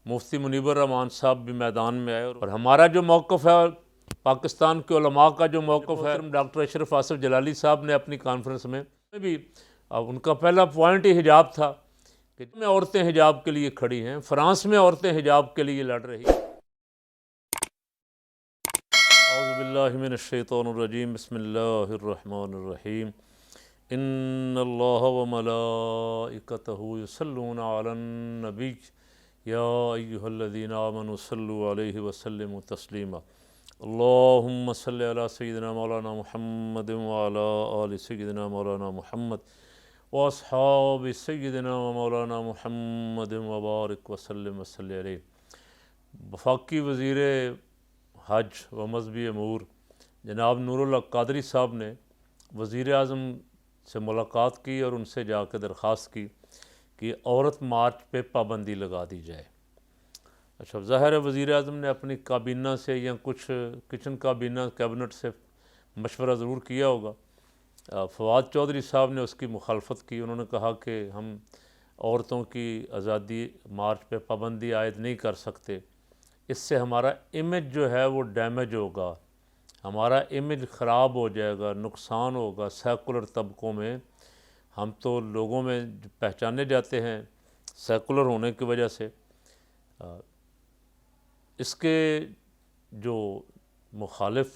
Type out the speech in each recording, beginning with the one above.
مفتی منیب الرحمان صاحب بھی میدان میں آئے، اور ہمارا جو موقف ہے، پاکستان کے علماء کا جو موقف ہے، ڈاکٹر اشرف آصف جلالی صاحب نے اپنی کانفرنس میں بھی ان کا پہلا پوائنٹ ہی حجاب تھا کہ میں عورتیں حجاب کے لیے کھڑی ہیں، فرانس میں عورتیں حجاب کے لیے لڑ رہی ہیں۔ اعوذ باللہ من الشیطان الرجیم، بسم اللہ الرحمن الرحیم۔ ان اللہ وملائکتہ یصلون علی النبی یا ایہا الذین آمنوا صلوا علیہ وسلموا تسلیما۔ اللہم صلی علی سیدنا مولانا محمد وعلی آل سیدنا مولانا محمد واصحاب سیدنا مولانا محمد وبارک وسلم وصلی علیہ۔ وفاقی وزیر حج و مذہبی امور جناب نور اللہ قادری صاحب نے وزیر اعظم سے ملاقات کی اور ان سے جا کے درخواست کی کہ عورت مارچ پہ پابندی لگا دی جائے۔ اچھا، ظاہر ہے وزیر اعظم نے اپنی کابینہ سے یا کچھ کچن کابینہ کیبنٹ سے مشورہ ضرور کیا ہوگا۔ فواد چودھری صاحب نے اس کی مخالفت کی، انہوں نے کہا کہ ہم عورتوں کی آزادی مارچ پہ پابندی عائد نہیں کر سکتے، اس سے ہمارا امیج جو ہے وہ ڈیمیج ہوگا، ہمارا امیج خراب ہو جائے گا، نقصان ہوگا سیکولر طبقوں میں۔ ہم تو لوگوں میں پہچانے جاتے ہیں سیکولر ہونے کی وجہ سے۔ اس کے جو مخالف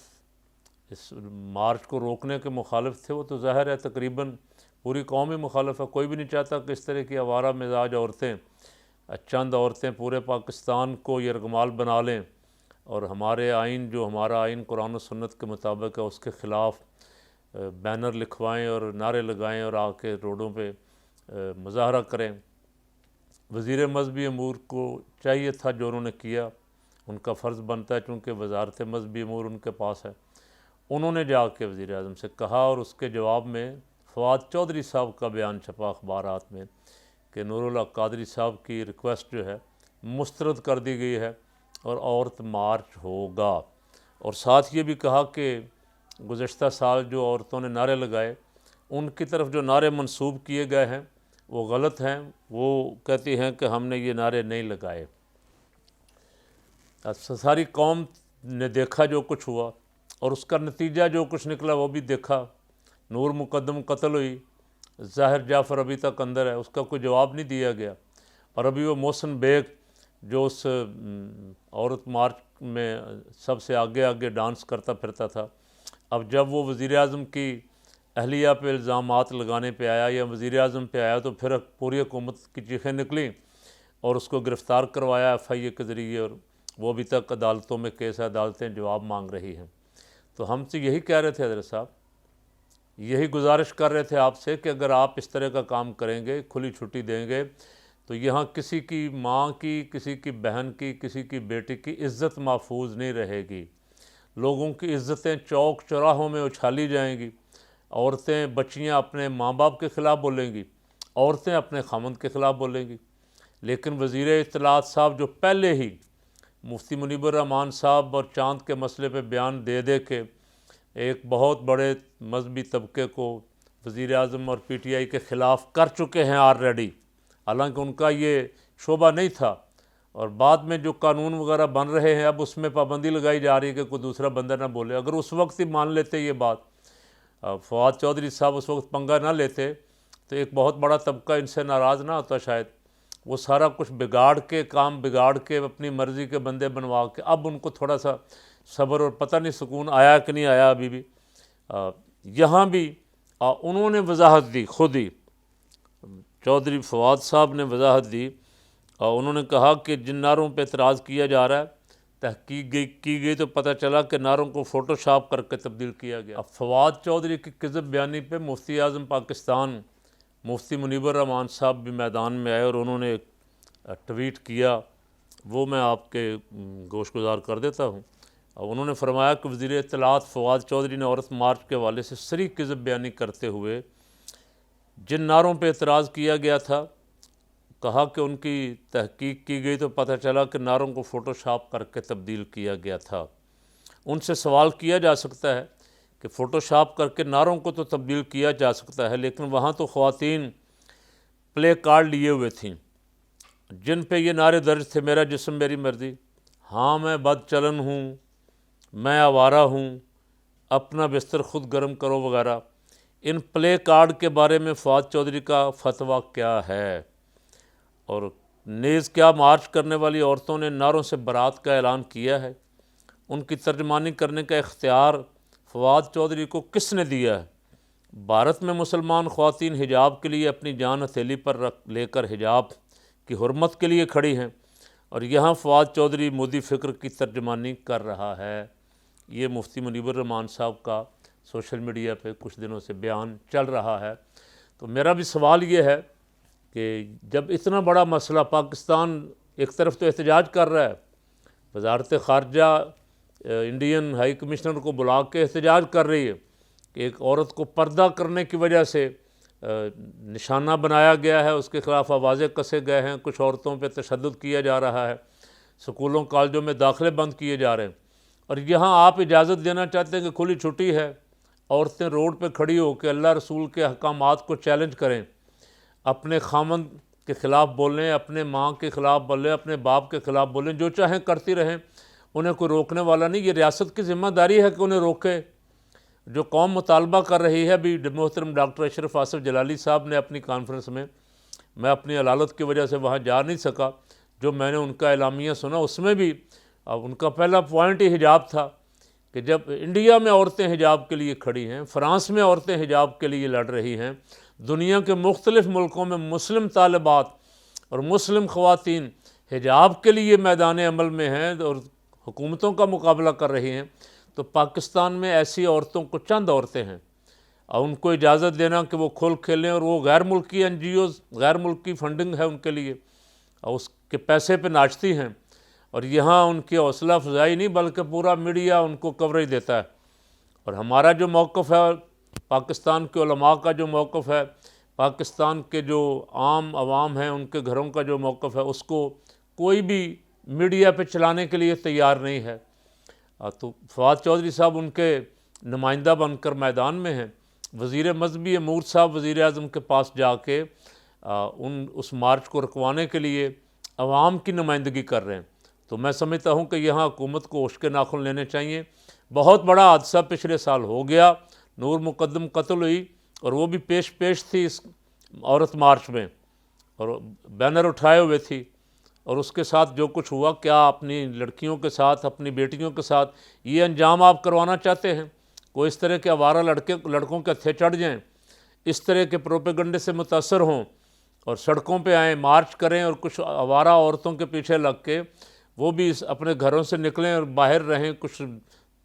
اس مارچ کو روکنے کے مخالف تھے وہ تو ظاہر ہے تقریباً پوری قوم ہی مخالف ہے۔ کوئی بھی نہیں چاہتا کہ اس طرح کی آوارہ مزاج عورتیں، چند عورتیں پورے پاکستان کو یرغمال بنا لیں اور ہمارے آئین، جو ہمارا آئین قرآن و سنت کے مطابق ہے، اس کے خلاف بینر لکھوائیں اور نعرے لگائیں اور آ کے روڈوں پہ مظاہرہ کریں۔ وزیر مذہبی امور کو چاہیے تھا جو انہوں نے کیا، ان کا فرض بنتا ہے چونکہ وزارت مذہبی امور ان کے پاس ہے، انہوں نے جا کے وزیر اعظم سے کہا، اور اس کے جواب میں فواد چودھری صاحب کا بیان چھپا اخبارات میں کہ نور اللہ قادری صاحب کی ریکویسٹ جو ہے مسترد کر دی گئی ہے اور عورت مارچ ہوگا۔ اور ساتھ یہ بھی کہا کہ گزشتہ سال جو عورتوں نے نعرے لگائے، ان کی طرف جو نعرے منسوب کیے گئے ہیں وہ غلط ہیں، وہ کہتی ہیں کہ ہم نے یہ نعرے نہیں لگائے۔ ساری قوم نے دیکھا جو کچھ ہوا، اور اس کا نتیجہ جو کچھ نکلا وہ بھی دیکھا۔ نور مقدم قتل ہوئی، ظاہر جعفر ابھی تک اندر ہے، اس کا کوئی جواب نہیں دیا گیا، اور ابھی وہ محسن بیگ جو اس عورت مارچ میں سب سے آگے آگے ڈانس کرتا پھرتا تھا، اب جب وہ وزیر اعظم کی اہلیہ پہ الزامات لگانے پہ آیا یا وزیر اعظم پہ آیا تو پھر پوری حکومت کی چیخیں نکلیں اور اس کو گرفتار کروایا ایف آئی اے کے ذریعے، اور وہ ابھی تک عدالتوں میں کیس ہے، عدالتیں جواب مانگ رہی ہیں۔ تو ہم سے یہی کہہ رہے تھے حضرت صاحب، یہی گزارش کر رہے تھے آپ سے کہ اگر آپ اس طرح کا کام کریں گے، کھلی چھٹی دیں گے، تو یہاں کسی کی ماں کی، کسی کی بہن کی، کسی کی بیٹی کی عزت محفوظ نہیں رہے گی، لوگوں کی عزتیں چوک چوراہوں میں اچھالی جائیں گی، عورتیں بچیاں اپنے ماں باپ کے خلاف بولیں گی، عورتیں اپنے خامند کے خلاف بولیں گی۔ لیکن وزیر اطلاعات صاحب جو پہلے ہی مفتی منیب الرحمان صاحب اور چاند کے مسئلے پہ بیان دے دے کے ایک بہت بڑے مذہبی طبقے کو وزیر اعظم اور پی ٹی آئی کے خلاف کر چکے ہیں آلریڈی، حالانکہ ان کا یہ شعبہ نہیں تھا، اور بعد میں جو قانون وغیرہ بن رہے ہیں اب اس میں پابندی لگائی جا رہی ہے کہ کوئی دوسرا بندہ نہ بولے۔ اگر اس وقت ہی مان لیتے یہ بات، فواد چودھری صاحب اس وقت پنگا نہ لیتے، تو ایک بہت بڑا طبقہ ان سے ناراض نہ ہوتا شاید۔ وہ سارا کچھ بگاڑ کے، کام بگاڑ کے، اپنی مرضی کے بندے بنوا کے، اب ان کو تھوڑا سا صبر اور پتہ نہیں سکون آیا کہ نہیں آیا ابھی بھی۔ یہاں بھی انہوں نے وضاحت دی، خود ہی چودھری فواد صاحب نے وضاحت دی، اور انہوں نے کہا کہ جن نعروں پہ اعتراض کیا جا رہا ہے، تحقیق کی گئی تو پتہ چلا کہ نعروں کو فوٹو شاپ کر کے تبدیل کیا گیا۔ اب فواد چودھری کی کذب بیانی پہ مفتی اعظم پاکستان مفتی منیب الرحمان صاحب بھی میدان میں آئے، اور انہوں نے ایک ٹویٹ کیا، وہ میں آپ کے گوش گزار کر دیتا ہوں۔ اور انہوں نے فرمایا کہ وزیر اطلاعات فواد چودھری نے عورت مارچ کے حوالے سے صریح کذب بیانی کرتے ہوئے جن نعروں پہ اعتراض کیا گیا تھا، کہا کہ ان کی تحقیق کی گئی تو پتہ چلا کہ نعروں کو فوٹو شاپ کر کے تبدیل کیا گیا تھا۔ ان سے سوال کیا جا سکتا ہے کہ فوٹو شاپ کر کے نعروں کو تو تبدیل کیا جا سکتا ہے، لیکن وہاں تو خواتین پلے کارڈ لیے ہوئے تھیں جن پہ یہ نعرے درج تھے، میرا جسم میری مرضی، ہاں میں بد چلن ہوں، میں آوارہ ہوں، اپنا بستر خود گرم کرو وغیرہ، ان پلے کارڈ کے بارے میں فواد چودھری کا فتویٰ کیا ہے؟ اور نیز کیا مارچ کرنے والی عورتوں نے نعروں سے برات کا اعلان کیا ہے؟ ان کی ترجمانی کرنے کا اختیار فواد چودھری کو کس نے دیا ہے؟ بھارت میں مسلمان خواتین حجاب کے لیے اپنی جان ہتھیلی پر لے کر حجاب کی حرمت کے لیے کھڑی ہیں، اور یہاں فواد چودھری مودی فکر کی ترجمانی کر رہا ہے۔ یہ مفتی منیب الرحمان صاحب کا سوشل میڈیا پہ کچھ دنوں سے بیان چل رہا ہے۔ تو میرا بھی سوال یہ ہے کہ جب اتنا بڑا مسئلہ پاکستان ایک طرف تو احتجاج کر رہا ہے، وزارت خارجہ انڈین ہائی کمشنر کو بلا کے احتجاج کر رہی ہے کہ ایک عورت کو پردہ کرنے کی وجہ سے نشانہ بنایا گیا ہے، اس کے خلاف آوازیں کسے گئے ہیں، کچھ عورتوں پہ تشدد کیا جا رہا ہے، سکولوں کالجوں میں داخلے بند کیے جا رہے ہیں، اور یہاں آپ اجازت دینا چاہتے ہیں کہ کھلی چھٹی ہے، عورتیں روڈ پہ کھڑی ہو کے اللہ رسول کے احکامات کو چیلنج کریں، اپنے خامند کے خلاف بولیں، اپنے ماں کے خلاف بولیں، اپنے باپ کے خلاف بولیں، جو چاہیں کرتی رہیں، انہیں کوئی روکنے والا نہیں۔ یہ ریاست کی ذمہ داری ہے کہ انہیں روکے۔ جو قوم مطالبہ کر رہی ہے، بھی محترم ڈاکٹر اشرف آصف جلالی صاحب نے اپنی کانفرنس میں اپنی علالت کی وجہ سے وہاں جا نہیں سکا، جو میں نے ان کا اعلامیہ سنا، اس میں بھی ان کا پہلا پوائنٹ ہی حجاب تھا کہ جب انڈیا میں عورتیں حجاب کے لیے کھڑی ہیں، فرانس میں عورتیں حجاب کے لیے لڑ رہی ہیں، دنیا کے مختلف ملکوں میں مسلم طالبات اور مسلم خواتین حجاب کے لیے میدان عمل میں ہیں اور حکومتوں کا مقابلہ کر رہی ہیں، تو پاکستان میں ایسی عورتوں کو چند عورتیں ہیں، اور ان کو اجازت دینا کہ وہ کھل کھیلیں، اور وہ غیر ملکی این جی اوز، غیر ملکی فنڈنگ ہے ان کے لیے، اور اس کے پیسے پہ ناچتی ہیں، اور یہاں ان کی حوصلہ افزائی نہیں بلکہ پورا میڈیا ان کو کوریج دیتا ہے۔ اور ہمارا جو موقف ہے، پاکستان کے علماء کا جو موقف ہے، پاکستان کے جو عام عوام ہیں ان کے گھروں کا جو موقف ہے، اس کو کوئی بھی میڈیا پہ چلانے کے لیے تیار نہیں ہے۔ تو فواد چودھری صاحب ان کے نمائندہ بن کر میدان میں ہیں، وزیر مذہبی امور صاحب وزیر اعظم کے پاس جا کے اس مارچ کو رکوانے کے لیے عوام کی نمائندگی کر رہے ہیں۔ تو میں سمجھتا ہوں کہ یہاں حکومت کو ہوش کے ناخن لینے چاہیے۔ بہت بڑا حادثہ پچھلے سال ہو گیا، نور مقدم قتل ہوئی، اور وہ بھی پیش تھی اس عورت مارچ میں، اور بینر اٹھائے ہوئے تھی، اور اس کے ساتھ جو کچھ ہوا، کیا اپنی لڑکیوں کے ساتھ، اپنی بیٹیوں کے ساتھ یہ انجام آپ کروانا چاہتے ہیں؟ کوئی اس طرح کے آوارہ لڑکوں کے ہتھے چڑھ جائیں، اس طرح کے پروپیگنڈے سے متاثر ہوں اور سڑکوں پہ آئیں، مارچ کریں، اور کچھ آوارہ عورتوں کے پیچھے لگ کے وہ بھی اپنے گھروں سے نکلیں اور باہر رہیں کچھ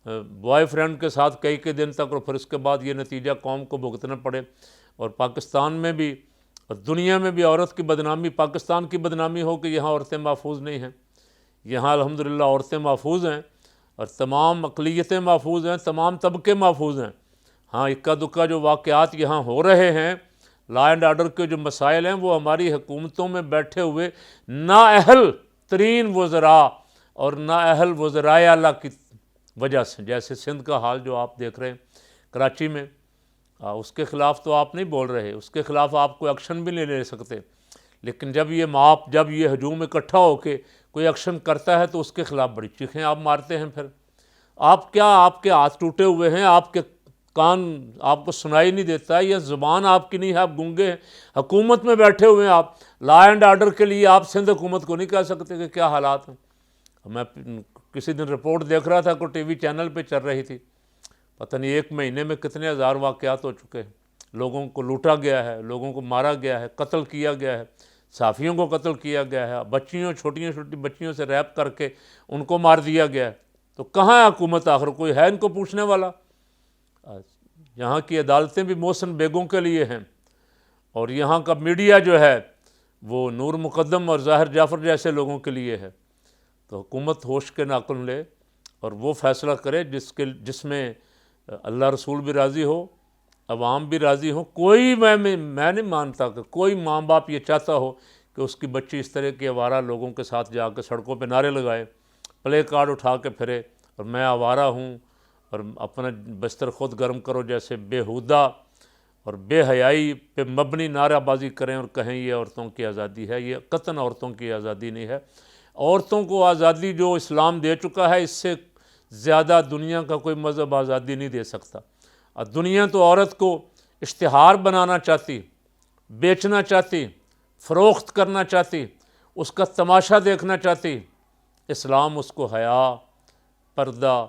بوائے فرینڈ کے ساتھ کئی دن تک، اور پھر اس کے بعد یہ نتیجہ قوم کو بھگتنا پڑے۔ اور پاکستان میں بھی اور دنیا میں بھی عورت کی بدنامی، پاکستان کی بدنامی ہو کہ یہاں عورتیں محفوظ نہیں ہیں۔ یہاں الحمدللہ عورتیں محفوظ ہیں، اور تمام اقلیتیں محفوظ ہیں، تمام طبقے محفوظ ہیں۔ ہاں، اکا دکا جو واقعات یہاں ہو رہے ہیں، لا اینڈ آرڈر کے جو مسائل ہیں، وہ ہماری حکومتوں میں بیٹھے ہوئے نااہل ترین وزراء اور نااہل وزرائے اعلیٰ کی وجہ سے، جیسے سندھ کا حال جو آپ دیکھ رہے ہیں کراچی میں، اس کے خلاف تو آپ نہیں بول رہے، اس کے خلاف آپ کوئی ایکشن بھی نہیں لے سکتے، لیکن جب یہ ہجوم اکٹھا ہو کے کوئی ایکشن کرتا ہے تو اس کے خلاف بڑی چیخیں آپ مارتے ہیں۔ پھر آپ کے ہاتھ ٹوٹے ہوئے ہیں، آپ کے کان آپ کو سنائی نہیں دیتا، یا زبان آپ کی نہیں ہے، آپ گنگے ہیں، حکومت میں بیٹھے ہوئے ہیں، آپ لا اینڈ آرڈر کے لیے آپ سندھ حکومت کو نہیں کہہ سکتے کہ کیا حالات ہیں۔ میں کسی دن رپورٹ دیکھ رہا تھا، کوئی ٹی وی چینل پہ چل رہی تھی، پتہ نہیں 1 مہینے میں کتنے ہزار واقعات ہو چکے ہیں، لوگوں کو لوٹا گیا ہے، لوگوں کو مارا گیا ہے، قتل کیا گیا ہے، صحافیوں کو قتل کیا گیا ہے، چھوٹی بچیوں سے ریپ کر کے ان کو مار دیا گیا ہے۔ تو کہاں ہے حکومت؟ آخر کوئی ہے ان کو پوچھنے والا؟ یہاں کی عدالتیں بھی محسن بیگوں کے لیے ہیں، اور یہاں کا میڈیا جو ہے وہ نور مقدم اور ظاہر جعفر جیسے لوگوں کے لیے ہے۔ تو حکومت ہوش کے ناخن لے اور وہ فیصلہ کرے جس میں اللہ رسول بھی راضی ہو، عوام بھی راضی ہو۔ کوئی میں نہیں مانتا کہ کوئی ماں باپ یہ چاہتا ہو کہ اس کی بچی اس طرح کے آوارہ لوگوں کے ساتھ جا کے سڑکوں پہ نعرے لگائے، پلے کارڈ اٹھا کے پھرے، اور میں آوارہ ہوں اور اپنا بستر خود گرم کرو جیسے بیہودہ اور بے حیائی پہ مبنی نعرہ بازی کریں اور کہیں یہ عورتوں کی آزادی ہے، یہ قطعاً عورتوں کی آزادی نہیں ہے۔ عورتوں کو آزادی جو اسلام دے چکا ہے، اس سے زیادہ دنیا کا کوئی مذہب آزادی نہیں دے سکتا۔ اور دنیا تو عورت کو اشتہار بنانا چاہتی، بیچنا چاہتی، فروخت کرنا چاہتی، اس کا تماشا دیکھنا چاہتی۔ اسلام اس کو حیا، پردہ،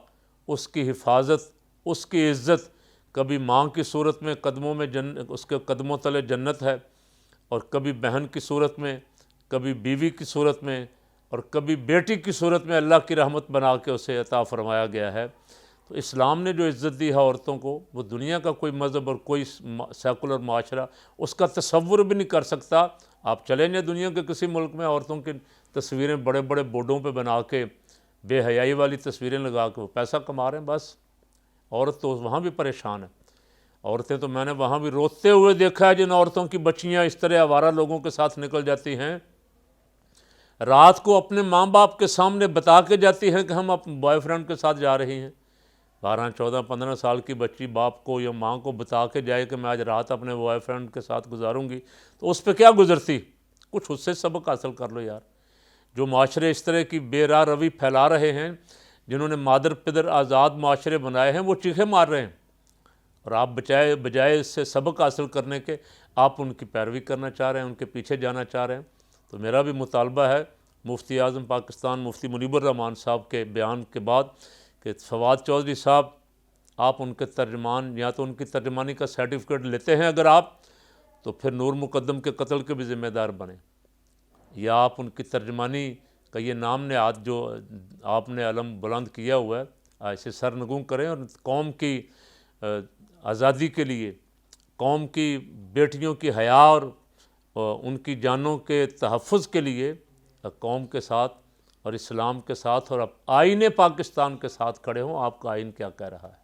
اس کی حفاظت، اس کی عزت، کبھی ماں کی صورت میں قدموں میں اس کے قدموں تلے جنت ہے، اور کبھی بہن کی صورت میں، کبھی بیوی کی صورت میں، اور کبھی بیٹی کی صورت میں اللہ کی رحمت بنا کے اسے عطا فرمایا گیا ہے۔ تو اسلام نے جو عزت دی ہے عورتوں کو، وہ دنیا کا کوئی مذہب اور کوئی سیکولر معاشرہ اس کا تصور بھی نہیں کر سکتا۔ آپ چلیں گے دنیا کے کسی ملک میں، عورتوں کی تصویریں بڑے بڑے بورڈوں پہ بنا کے، بے حیائی والی تصویریں لگا کے وہ پیسہ کما رہے ہیں بس۔ عورت تو وہاں بھی پریشان ہے۔ عورتیں تو میں نے وہاں بھی روتے ہوئے دیکھا ہے، جن عورتوں کی بچیاں اس طرح آوارہ لوگوں کے ساتھ نکل جاتی ہیں، رات کو اپنے ماں باپ کے سامنے بتا کے جاتی ہیں کہ ہم اپنے بوائے فرینڈ کے ساتھ جا رہی ہیں۔ 12 14 15 سال کی بچی باپ کو یا ماں کو بتا کے جائے کہ میں آج رات اپنے بوائے فرینڈ کے ساتھ گزاروں گی، تو اس پہ کیا گزرتی؟ کچھ اس سے سبق حاصل کر لو یار۔ جو معاشرے اس طرح کی بے راہ روی پھیلا رہے ہیں، جنہوں نے مادر پدر آزاد معاشرے بنائے ہیں، وہ چیخے مار رہے ہیں، اور آپ بجائے اس سے سبق حاصل کرنے کے، آپ ان کی پیروی کرنا چاہ رہے ہیں، ان کے پیچھے جانا چاہ رہے ہیں۔ تو میرا بھی مطالبہ ہے مفتی اعظم پاکستان مفتی منیب الرحمان صاحب کے بیان کے بعد کہ فواد چودھری صاحب، آپ ان کے ترجمان، یا تو ان کی ترجمانی کا سرٹیفکیٹ لیتے ہیں اگر آپ، تو پھر نور مقدم کے قتل کے بھی ذمہ دار بنیں، یا آپ ان کی ترجمانی کا یہ نام نہاد جو آپ نے علم بلند کیا ہوا ہے، ایسے سرنگوں کریں، اور قوم کی آزادی کے لیے، قوم کی بیٹیوں کی حیا اور ان کی جانوں کے تحفظ کے لیے قوم کے ساتھ اور اسلام کے ساتھ اور آئین پاکستان کے ساتھ کھڑے ہوں۔ آپ کا آئین کیا کہہ رہا ہے؟